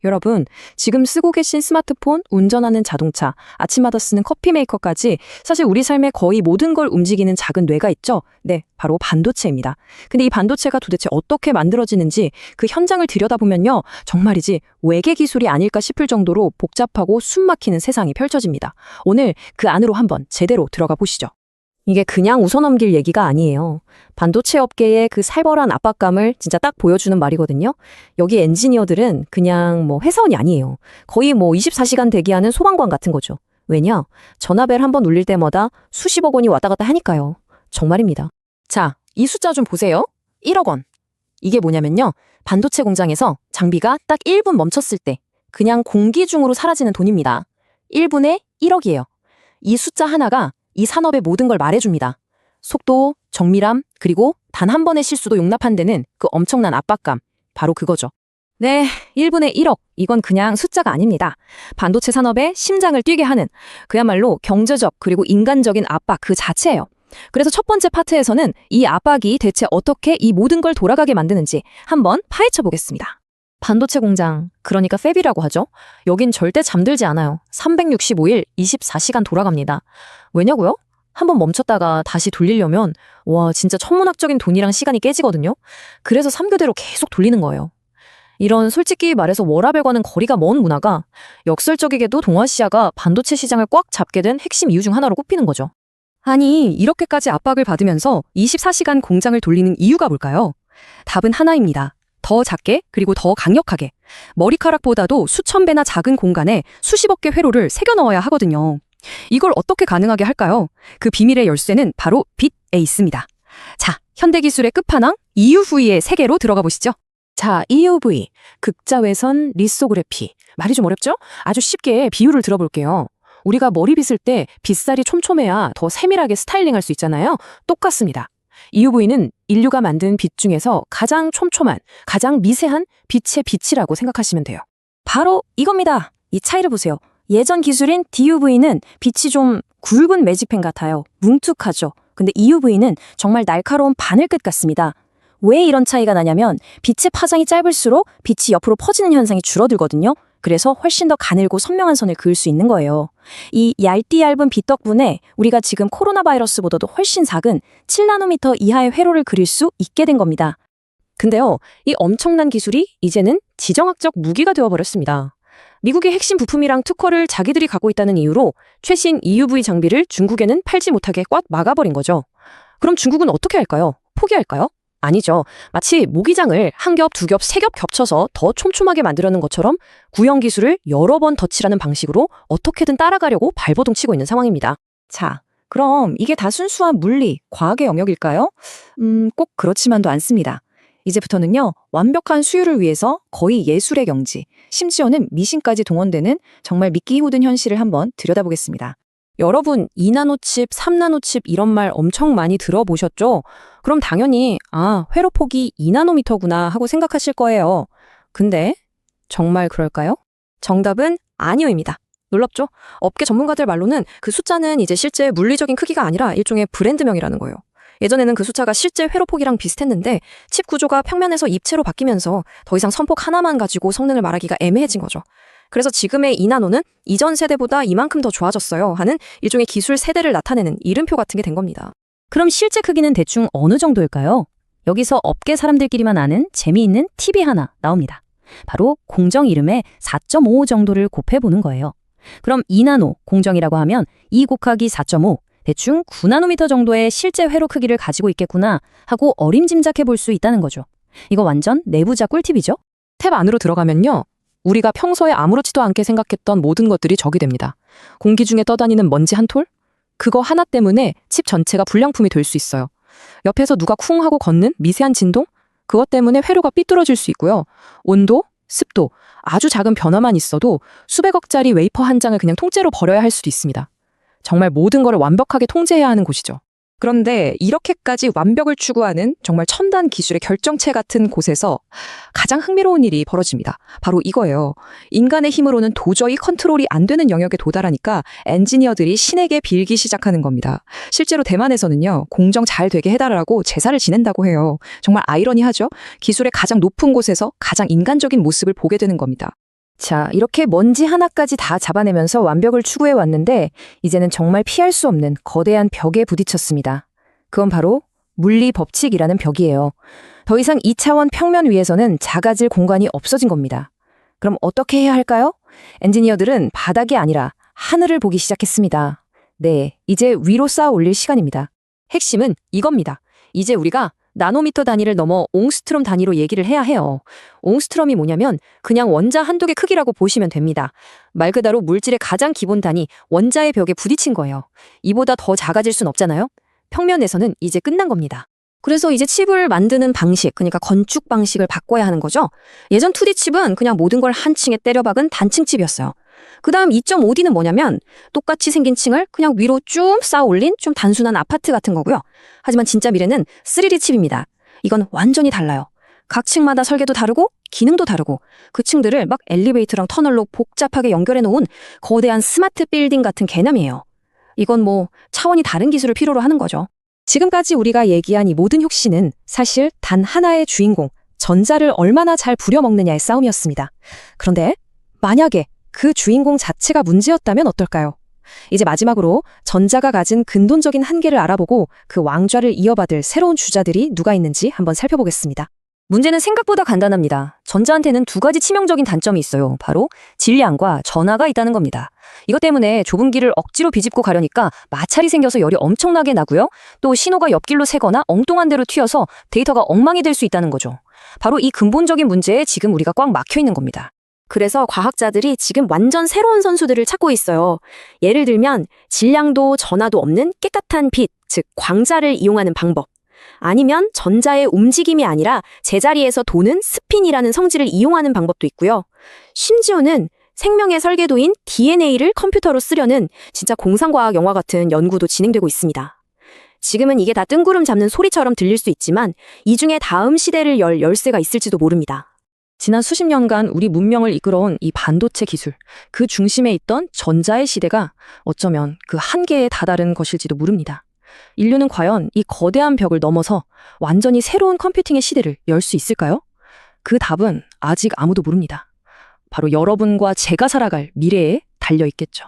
여러분, 지금 쓰고 계신 스마트폰, 운전하는 자동차, 아침마다 쓰는 커피 메이커까지 사실 우리 삶의 거의 모든 걸 움직이는 작은 뇌가 있죠? 네, 바로 반도체입니다. 근데 이 반도체가 도대체 어떻게 만들어지는지 그 현장을 들여다보면요, 정말이지 외계 기술이 아닐까 싶을 정도로 복잡하고 숨막히는 세상이 펼쳐집니다. 오늘 그 안으로 한번 제대로 들어가 보시죠. 이게 그냥 웃어넘길 얘기가 아니에요. 반도체 업계의 그 살벌한 압박감을 진짜 딱 보여주는 말이거든요. 여기 엔지니어들은 그냥 회사원이 아니에요. 거의 24시간 대기하는 소방관 같은 거죠. 왜냐? 전화벨 한번 울릴 때마다 수십억 원이 왔다 갔다 하니까요. 정말입니다. 자, 이 숫자 좀 보세요. 1억 원. 이게 뭐냐면요. 반도체 공장에서 장비가 딱 1분 멈췄을 때 그냥 공기 중으로 사라지는 돈입니다. 1분에 1억이에요. 이 숫자 하나가 이 산업의 모든 걸 말해줍니다. 속도, 정밀함, 그리고 단 한 번의 실수도 용납한 데는 그 엄청난 압박감. 바로 그거죠. 네, 1분에 1억. 이건 그냥 숫자가 아닙니다. 반도체 산업의 심장을 뛰게 하는 그야말로 경제적 그리고 인간적인 압박 그 자체예요. 그래서 첫 번째 파트에서는 이 압박이 대체 어떻게 이 모든 걸 돌아가게 만드는지 한번 파헤쳐 보겠습니다. 반도체 공장, 그러니까 팹이라고 하죠. 여긴 절대 잠들지 않아요. 365일 24시간 돌아갑니다. 왜냐고요? 한번 멈췄다가 다시 돌리려면 와 진짜 천문학적인 돈이랑 시간이 깨지거든요. 그래서 3교대로 계속 돌리는 거예요. 이런 솔직히 말해서 워라밸과는 거리가 먼 문화가 역설적이게도 동아시아가 반도체 시장을 꽉 잡게 된 핵심 이유 중 하나로 꼽히는 거죠. 아니 이렇게까지 압박을 받으면서 24시간 공장을 돌리는 이유가 뭘까요? 답은 하나입니다. 더 작게 그리고 더 강력하게 머리카락보다도 수천 배나 작은 공간에 수십억 개 회로를 새겨 넣어야 하거든요. 이걸 어떻게 가능하게 할까요? 그 비밀의 열쇠는 바로 빛에 있습니다. 자, 현대기술의 끝판왕 EUV의 세계로 들어가 보시죠. 자, EUV, 극자외선 리소그래피. 말이 좀 어렵죠? 아주 쉽게 비유를 들어볼게요. 우리가 머리 빗을 때 빗살이 촘촘해야 더 세밀하게 스타일링할 수 있잖아요. 똑같습니다. EUV는 인류가 만든 빛 중에서 가장 촘촘한, 가장 미세한 빛의 빛이라고 생각하시면 돼요. 바로 이겁니다. 이 차이를 보세요. 예전 기술인 DUV는 빛이 좀 굵은 매직펜 같아요. 뭉툭하죠. 근데 EUV는 정말 날카로운 바늘끝 같습니다. 왜 이런 차이가 나냐면 빛의 파장이 짧을수록 빛이 옆으로 퍼지는 현상이 줄어들거든요. 그래서 훨씬 더 가늘고 선명한 선을 그을 수 있는 거예요. 이 얇은 빛 덕분에 우리가 지금 코로나 바이러스보다도 훨씬 작은 7나노미터 이하의 회로를 그릴 수 있게 된 겁니다. 근데요, 이 엄청난 기술이 이제는 지정학적 무기가 되어버렸습니다. 미국의 핵심 부품이랑 특허를 자기들이 갖고 있다는 이유로 최신 EUV 장비를 중국에는 팔지 못하게 꽉 막아버린 거죠. 그럼 중국은 어떻게 할까요? 포기할까요? 아니죠. 마치 모기장을 한 겹, 두 겹, 세 겹 겹쳐서 더 촘촘하게 만들려는 것처럼 구형 기술을 여러 번 덧칠하는 방식으로 어떻게든 따라가려고 발버둥 치고 있는 상황입니다. 자, 그럼 이게 다 순수한 물리, 과학의 영역일까요? 꼭 그렇지만도 않습니다. 이제부터는요, 완벽한 수율을 위해서 거의 예술의 경지, 심지어는 미신까지 동원되는 정말 믿기 힘든 현실을 한번 들여다보겠습니다. 여러분, 2나노칩, 3나노칩 이런 말 엄청 많이 들어보셨죠? 그럼 당연히 회로 폭이 2나노미터구나 하고 생각하실 거예요. 근데 정말 그럴까요? 정답은 아니오입니다. 놀랍죠? 업계 전문가들 말로는 그 숫자는 이제 실제 물리적인 크기가 아니라 일종의 브랜드명이라는 거예요. 예전에는 그 숫자가 실제 회로폭이랑 비슷했는데 칩 구조가 평면에서 입체로 바뀌면서 더 이상 선폭 하나만 가지고 성능을 말하기가 애매해진 거죠. 그래서 지금의 2나노는 이전 세대보다 이만큼 더 좋아졌어요 하는 일종의 기술 세대를 나타내는 이름표 같은 게 된 겁니다. 그럼 실제 크기는 대충 어느 정도일까요? 여기서 업계 사람들끼리만 아는 재미있는 팁이 하나 나옵니다. 바로 공정 이름에 4.5 정도를 곱해보는 거예요. 그럼 2나노 공정이라고 하면 2 곱하기 4.5 대충 9나노미터 정도의 실제 회로 크기를 가지고 있겠구나 하고 어림짐작해 볼 수 있다는 거죠. 이거 완전 내부자 꿀팁이죠? 탭 안으로 들어가면요. 우리가 평소에 아무렇지도 않게 생각했던 모든 것들이 적이 됩니다. 공기 중에 떠다니는 먼지 한 톨? 그거 하나 때문에 칩 전체가 불량품이 될 수 있어요. 옆에서 누가 쿵 하고 걷는 미세한 진동? 그것 때문에 회로가 삐뚤어질 수 있고요. 온도, 습도, 아주 작은 변화만 있어도 수백억짜리 웨이퍼 한 장을 그냥 통째로 버려야 할 수도 있습니다. 정말 모든 걸 완벽하게 통제해야 하는 곳이죠. 그런데 이렇게까지 완벽을 추구하는 정말 첨단 기술의 결정체 같은 곳에서 가장 흥미로운 일이 벌어집니다. 바로 이거예요. 인간의 힘으로는 도저히 컨트롤이 안 되는 영역에 도달하니까 엔지니어들이 신에게 빌기 시작하는 겁니다. 실제로 대만에서는요, 공정 잘 되게 해달라고 제사를 지낸다고 해요. 정말 아이러니하죠? 기술의 가장 높은 곳에서 가장 인간적인 모습을 보게 되는 겁니다. 자, 이렇게 먼지 하나까지 다 잡아내면서 완벽을 추구해 왔는데 이제는 정말 피할 수 없는 거대한 벽에 부딪혔습니다. 그건 바로 물리 법칙이라는 벽이에요. 더 이상 2차원 평면 위에서는 작아질 공간이 없어진 겁니다. 그럼 어떻게 해야 할까요? 엔지니어들은 바닥이 아니라 하늘을 보기 시작했습니다. 네, 이제 위로 쌓아 올릴 시간입니다. 핵심은 이겁니다. 이제 우리가 나노미터 단위를 넘어 옹스트롬 단위로 얘기를 해야 해요. 옹스트롬이 뭐냐면 그냥 원자 한두 개 크기라고 보시면 됩니다. 말 그대로 물질의 가장 기본 단위, 원자의 벽에 부딪힌 거예요. 이보다 더 작아질 순 없잖아요? 평면에서는 이제 끝난 겁니다. 그래서 이제 칩을 만드는 방식, 그러니까 건축 방식을 바꿔야 하는 거죠. 예전 2D 칩은 그냥 모든 걸 한 층에 때려박은 단층 칩이었어요. 그 다음 2.5D는 뭐냐면 똑같이 생긴 층을 그냥 위로 쭉 쌓아 올린 좀 단순한 아파트 같은 거고요. 하지만 진짜 미래는 3D 칩입니다. 이건 완전히 달라요. 각 층마다 설계도 다르고 기능도 다르고 그 층들을 막 엘리베이터랑 터널로 복잡하게 연결해 놓은 거대한 스마트 빌딩 같은 개념이에요. 이건 뭐 차원이 다른 기술을 필요로 하는 거죠. 지금까지 우리가 얘기한 이 모든 혁신은 사실 단 하나의 주인공, 전자를 얼마나 잘 부려먹느냐의 싸움이었습니다. 그런데 만약에 그 주인공 자체가 문제였다면 어떨까요? 이제 마지막으로 전자가 가진 근본적인 한계를 알아보고 그 왕좌를 이어받을 새로운 주자들이 누가 있는지 한번 살펴보겠습니다. 문제는 생각보다 간단합니다. 전자한테는 2가지 치명적인 단점이 있어요. 바로 질량과 전하가 있다는 겁니다. 이것 때문에 좁은 길을 억지로 비집고 가려니까 마찰이 생겨서 열이 엄청나게 나고요. 또 신호가 옆길로 새거나 엉뚱한 데로 튀어서 데이터가 엉망이 될 수 있다는 거죠. 바로 이 근본적인 문제에 지금 우리가 꽉 막혀 있는 겁니다. 그래서 과학자들이 지금 완전 새로운 선수들을 찾고 있어요. 예를 들면 질량도 전하도 없는 깨끗한 빛, 즉 광자를 이용하는 방법. 아니면 전자의 움직임이 아니라 제자리에서 도는 스핀이라는 성질을 이용하는 방법도 있고요. 심지어는 생명의 설계도인 DNA를 컴퓨터로 쓰려는 진짜 공상과학 영화 같은 연구도 진행되고 있습니다. 지금은 이게 다 뜬구름 잡는 소리처럼 들릴 수 있지만 이 중에 다음 시대를 열 열쇠가 있을지도 모릅니다. 지난 수십 년간 우리 문명을 이끌어온 이 반도체 기술, 그 중심에 있던 전자의 시대가 어쩌면 그 한계에 다다른 것일지도 모릅니다. 인류는 과연 이 거대한 벽을 넘어서 완전히 새로운 컴퓨팅의 시대를 열 수 있을까요? 그 답은 아직 아무도 모릅니다. 바로 여러분과 제가 살아갈 미래에 달려 있겠죠.